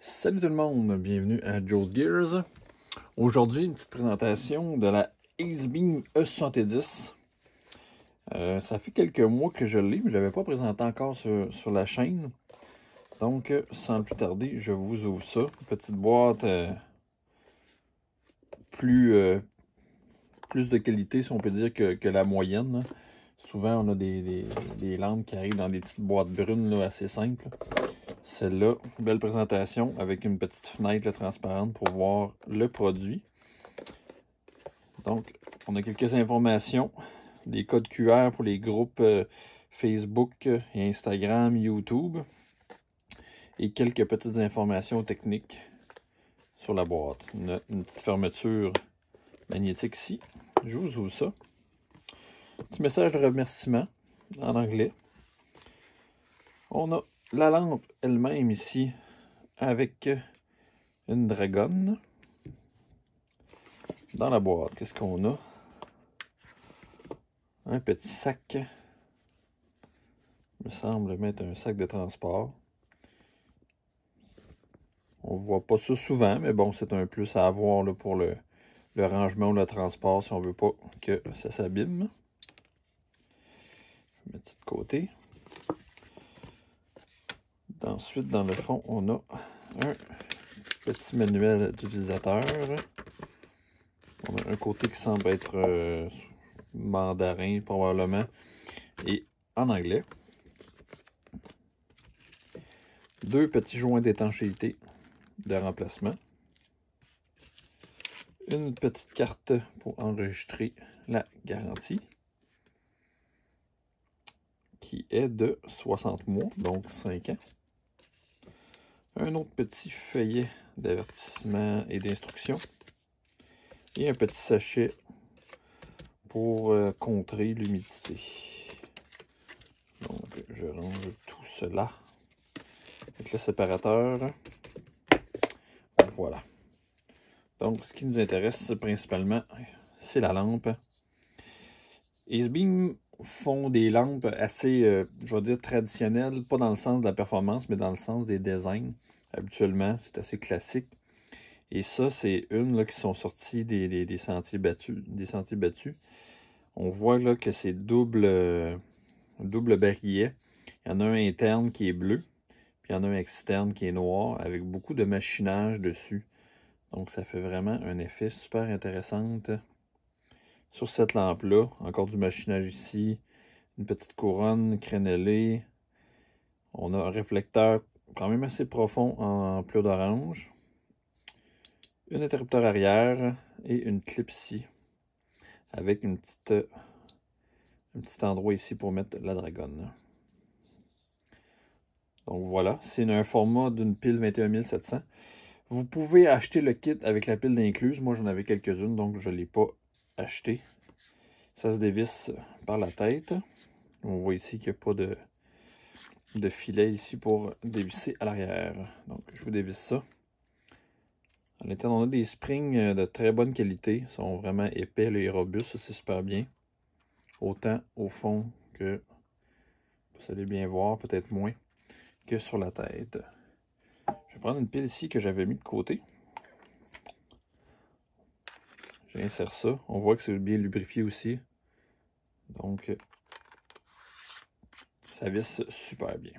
Salut tout le monde, bienvenue à Joe's Gears. Aujourd'hui, une petite présentation de la Ace-Beam E70. Ça fait quelques mois que je l'ai, mais je ne l'avais pas présenté encore sur la chaîne. Donc, sans plus tarder, je vous ouvre ça. Une petite boîte plus de qualité, si on peut dire, que la moyenne. Souvent, on a des lampes qui arrivent dans des petites boîtes brunes là, assez simples. Celle-là, belle présentation avec une petite fenêtre là, transparente pour voir le produit. Donc, on a quelques informations, des codes QR pour les groupes Facebook et Instagram, YouTube, et quelques petites informations techniques sur la boîte. Une petite fermeture magnétique ici. Je vous ouvre ça. Petit message de remerciement en anglais. On a la lampe elle-même ici avec une dragonne. Dans la boîte, qu'est-ce qu'on a? Un petit sac. Il me semble mettre un sac de transport. On ne voit pas ça souvent, mais bon, c'est un plus à avoir là, pour le rangement ou le transport si on ne veut pas que ça s'abîme. Je vais mettre ça de côté. Ensuite, dans le fond, on a un petit manuel d'utilisateur. On a un côté qui semble être mandarin probablement et en anglais. Deux petits joints d'étanchéité de remplacement. Une petite carte pour enregistrer la garantie qui est de 60 mois, donc 5 ans. Un autre petit feuillet d'avertissement et d'instruction. Et un petit sachet pour contrer l'humidité. Donc, je range tout cela avec le séparateur. Voilà. Donc, ce qui nous intéresse principalement, c'est la lampe. Ace-Beam font des lampes assez, je vais dire, traditionnelles, pas dans le sens de la performance, mais dans le sens des designs. Habituellement, c'est assez classique. Et ça, c'est une là, qui sont sorties des sentiers battus. On voit là que c'est double barillet. Il y en a un interne qui est bleu, puis il y en a un externe qui est noir, avec beaucoup de machinage dessus. Donc, ça fait vraiment un effet super intéressant sur cette lampe-là. Encore du machinage ici, une petite couronne crénelée. On a un réflecteur quand même assez profond en bleu d'orange. Un interrupteur arrière et une clip ici avec un petit endroit ici pour mettre la dragonne. Donc voilà, c'est un format d'une pile 21700. Vous pouvez acheter le kit avec la pile d'incluse. Moi, j'en avais quelques-unes, donc je ne l'ai pas acheté. Ça se dévisse par la tête. On voit ici qu'il n'y a pas de filet ici pour dévisser à l'arrière. Donc, je vous dévisse ça. À l'intérieur, on a des springs de très bonne qualité. Ils sont vraiment épais et robustes. C'est super bien. Autant au fond que, vous allez bien voir, peut-être moins, que sur la tête. Je vais prendre une pile ici que j'avais mis de côté. J'insère ça. On voit que c'est bien lubrifié aussi. Donc, ça visse super bien.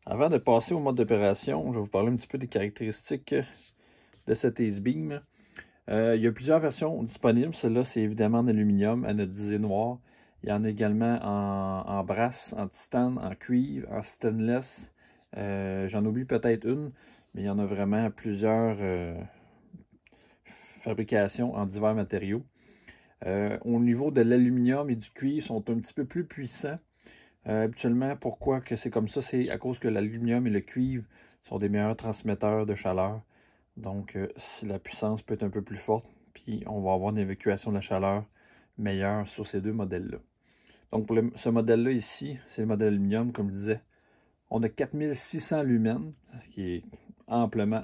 Avant de passer au mode d'opération, je vais vous parler un petit peu des caractéristiques de cette Ace-Beam. Il y a plusieurs versions disponibles. Celle-là, c'est évidemment en aluminium, anodisé noir. Il y en a également en brasse, en titane, en cuivre, en stainless. J'en oublie peut-être une, mais il y en a vraiment plusieurs fabrications en divers matériaux. Au niveau de l'aluminium et du cuivre, ils sont un petit peu plus puissants. Habituellement, pourquoi que c'est comme ça? C'est à cause que l'aluminium et le cuivre sont des meilleurs transmetteurs de chaleur. Donc, la puissance peut être un peu plus forte, puis on va avoir une évacuation de la chaleur meilleure sur ces deux modèles-là. Donc, pour ce modèle-là ici, c'est le modèle aluminium, comme je disais. On a 4600 lumens, ce qui est amplement.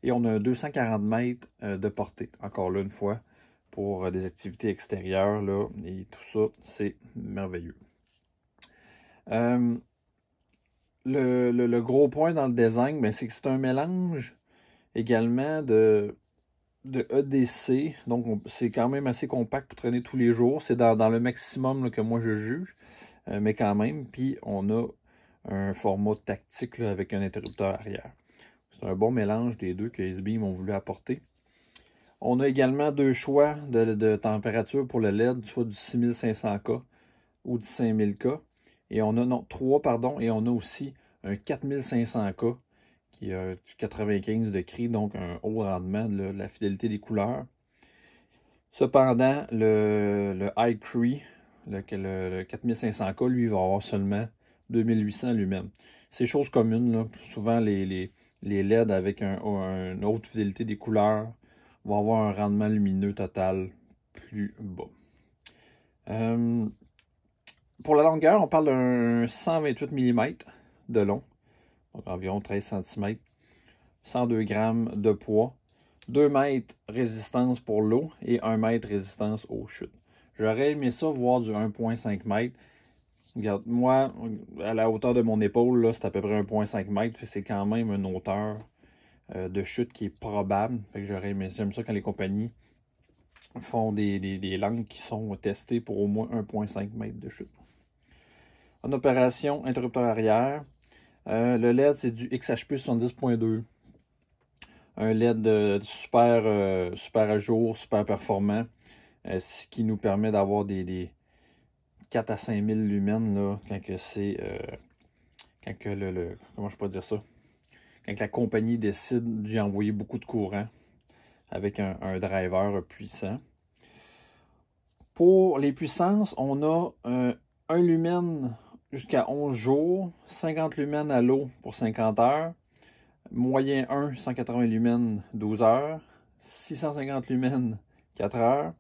Et on a un 240 mètres de portée, encore là une fois, pour des activités extérieures, là, et tout ça, c'est merveilleux. le gros point dans le design, ben, c'est que c'est un mélange également de EDC. Donc, c'est quand même assez compact pour traîner tous les jours. C'est dans le maximum là, que moi je juge, mais quand même. Puis, on a un format tactique là, avec un interrupteur arrière. C'est un bon mélange des deux que S-Beam ont voulu apporter. On a également deux choix de température pour le LED, soit du 6500K ou du 5000K. Et on a, non, trois, pardon, et on a aussi un 4500K qui a du 95 de cri, donc un haut rendement de la fidélité des couleurs. Cependant, le iCree, le 4500K, lui, va avoir seulement 2800 lumens. C'est chose commune, là. Souvent les LED avec une haute fidélité des couleurs vont avoir un rendement lumineux total plus bas. Pour la longueur, on parle d'un 128 mm de long, donc environ 13 cm, 102 g de poids, 2 mètres résistance pour l'eau et 1 mètre résistance aux chutes. J'aurais aimé ça voir du 1,5 m. Regarde, moi, à la hauteur de mon épaule, c'est à peu près 1,5 m. C'est quand même une hauteur de chute qui est probable. J'aime ça quand les compagnies font des lampes qui sont testées pour au moins 1,5 m de chute. En opération, interrupteur arrière. Le LED, c'est du XHP 70.2. Un LED super à jour, super performant. Ce qui nous permet d'avoir des 4 à 5000 lumens là, quand que c'est. Quand que comment je peux dire ça? Quand la compagnie décide d'y envoyer beaucoup de courant avec un driver puissant. Pour les puissances, on a 1 lumen jusqu'à 11 jours, 50 lumens à l'eau pour 50 heures, moyen 1, 180 lumens 12 heures, 650 lumens 4 heures.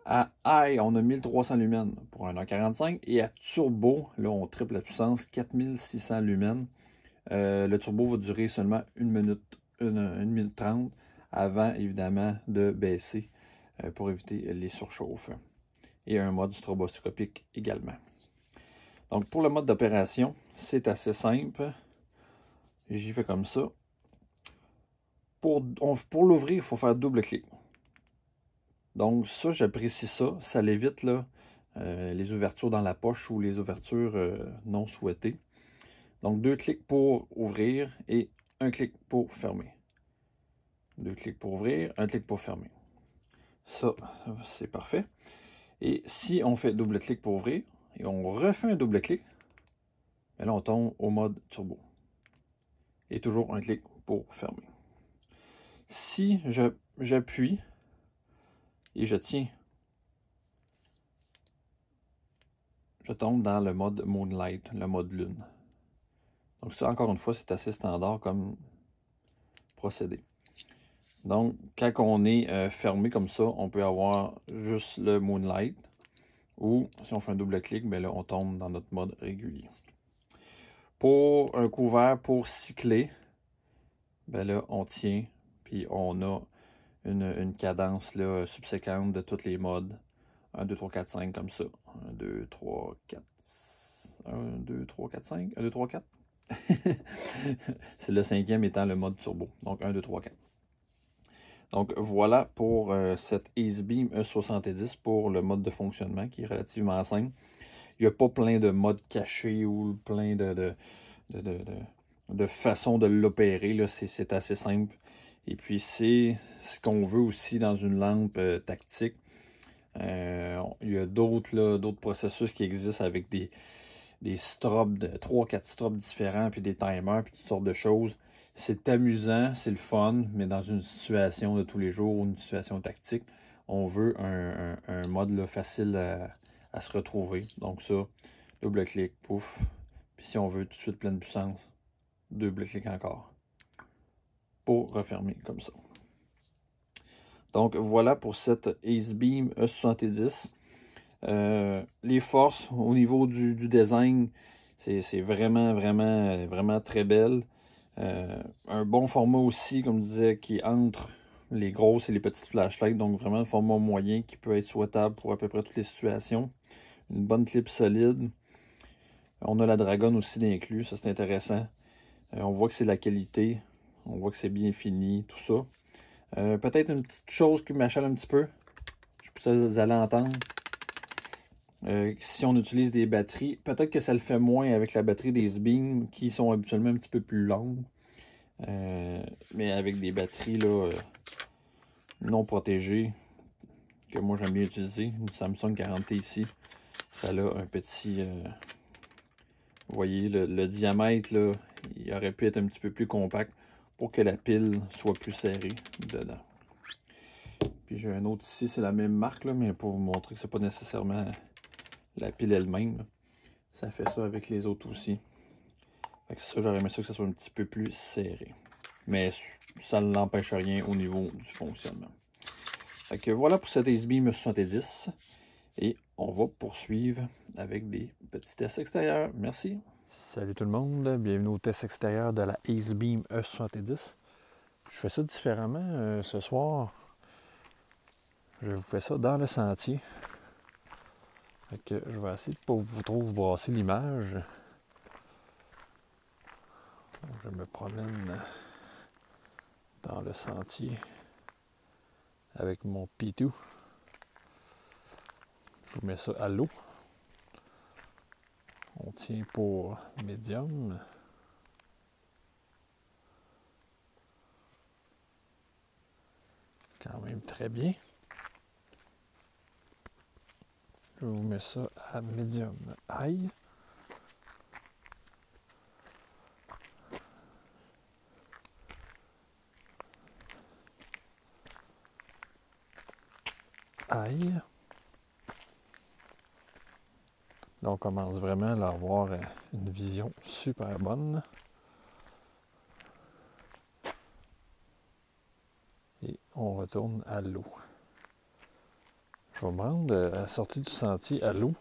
À high, on a 1300 lumens pour 1h45 et à turbo, là on triple la puissance, 4600 lumens. Le turbo va durer seulement 1 minute 30 avant évidemment de baisser pour éviter les surchauffes. Et un mode stroboscopique également. Donc pour le mode d'opération, c'est assez simple. J'y fais comme ça. Pour l'ouvrir, il faut faire double clic. Donc ça, j'apprécie ça. Ça l'évite là, les ouvertures dans la poche ou les ouvertures non souhaitées. Donc 2 clics pour ouvrir et 1 clic pour fermer. 2 clics pour ouvrir, 1 clic pour fermer. Ça, c'est parfait. Et si on fait double clic pour ouvrir et on refait un double clic, là on tombe au mode turbo. Et toujours un clic pour fermer. Si j'appuie et je tiens, je tombe dans le mode Moonlight, le mode lune. Donc ça, encore une fois, c'est assez standard comme procédé. Donc, quand on est fermé comme ça, on peut avoir juste le Moonlight. Ou, si on fait un double clic, ben là, on tombe dans notre mode régulier. Pour un couvert pour cycler, ben là, on tient, puis on a une cadence là, subséquente de tous les modes. 1, 2, 3, 4, 5 comme ça. 1, 2, 3, 4. 1, 2, 3, 4, 5. 1, 2, 3, 4. C'est le 5e étant le mode turbo. Donc 1, 2, 3, 4. Donc voilà pour cette S-Beam E70 pour le mode de fonctionnement qui est relativement simple. Il n'y a pas plein de modes cachés ou plein de façons de l'opérer. C'est assez simple. Et puis c'est ce qu'on veut aussi dans une lampe tactique. Il y a d'autres processus qui existent avec des strobes, 3-4 strobes différents, puis des timers, puis toutes sortes de choses. C'est amusant, c'est le fun, mais dans une situation de tous les jours, une situation tactique, on veut un mode là, facile à se retrouver. Donc ça, double clic, pouf. Puis si on veut tout de suite pleine puissance, double clic encore. Pour refermer comme ça. Donc voilà pour cette S-Beam E70. Les forces au niveau du design, c'est vraiment très belle. Un bon format aussi, comme je disais, qui est entre les grosses et les petites flashlights. Donc vraiment un format moyen qui peut être souhaitable pour à peu près toutes les situations. Une bonne clip solide. On a la Dragon aussi d'inclus, ça c'est intéressant. On voit que c'est la qualité, on voit que c'est bien fini, tout ça. Peut-être une petite chose qui m'achale un petit peu, je sais pas si vous allez entendre. Si on utilise des batteries, peut-être que ça le fait moins avec la batterie des S-Beam qui sont habituellement un petit peu plus longues. Mais avec des batteries là, non protégées, que moi j'aime bien utiliser, une Samsung 40T ici, ça a un petit... vous voyez, le diamètre, là, il aurait pu être un petit peu plus compact pour que la pile soit plus serrée dedans. Puis j'ai un autre ici, c'est la même marque, là, mais pour vous montrer que c'est pas nécessairement la pile elle-même. Ça fait ça avec les autres aussi. Fait que ça, j'aurais aimé ça que ça soit un petit peu plus serré. Mais ça ne l'empêche rien au niveau du fonctionnement. Fait que voilà pour cette S-Beam 70. Et on va poursuivre avec des petits tests extérieurs. Merci. Salut tout le monde, bienvenue au test extérieur de la S-Beam E70. Je fais ça différemment ce soir. Je vous fais ça dans le sentier. Fait que je vais essayer de ne pas vous trop vous brasser l'image. Je me promène dans le sentier avec mon P2. Je vous mets ça à l'eau. On tient pour médium. Quand même très bien. Je vous mets ça à médium high. High. Là, on commence vraiment à avoir une vision super bonne. Et on retourne à l'eau. Je vais me rendre à la sortie du sentier à l'eau.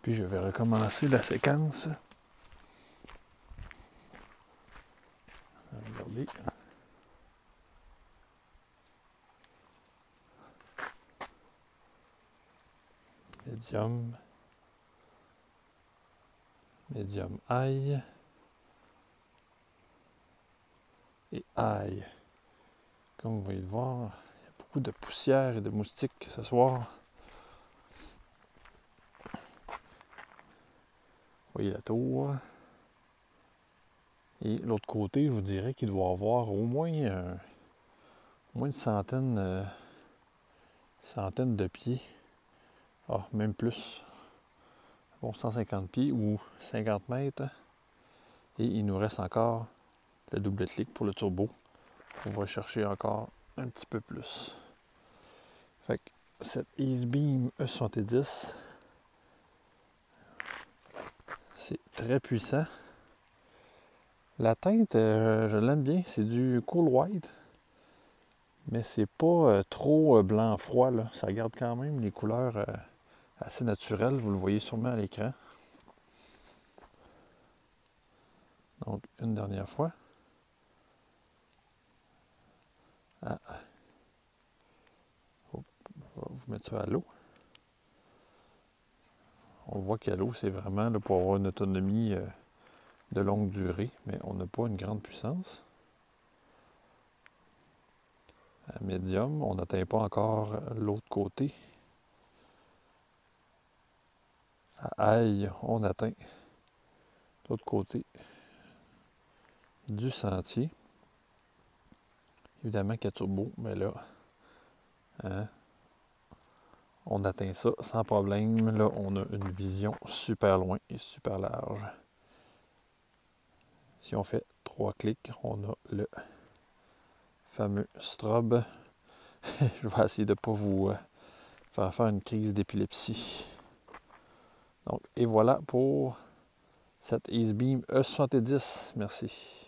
Puis je vais recommencer la séquence. Regardez. Médium. Médium high. Et high. Comme vous voyez le voir, il y a beaucoup de poussière et de moustiques ce soir. Vous voyez la tour. Et l'autre côté, je vous dirais qu'il doit y avoir au moins une centaine de pieds. Ah, même plus. Bon, 150 pieds ou 50 mètres. Et il nous reste encore le double clic pour le turbo. On va chercher encore un petit peu plus. Fait que cette S-Beam E70, c'est très puissant. La teinte, je l'aime bien, c'est du Cool White. Mais c'est pas trop blanc froid, là. Ça garde quand même les couleurs assez naturelles. Vous le voyez sûrement à l'écran. Donc, une dernière fois. Ah. Hop, on va vous mettre ça à l'eau. On voit qu'à l'eau, c'est vraiment là, pour avoir une autonomie de longue durée, mais on n'a pas une grande puissance. À médium, on n'atteint pas encore l'autre côté. À high, on atteint l'autre côté du sentier. Évidemment qu'à turbo, mais là, hein, on atteint ça sans problème. Là, on a une vision super loin et super large. Si on fait 3 clics, on a le fameux strobe. Je vais essayer de ne pas vous faire une crise d'épilepsie. Donc, et voilà pour cette S-Beam E70. Merci.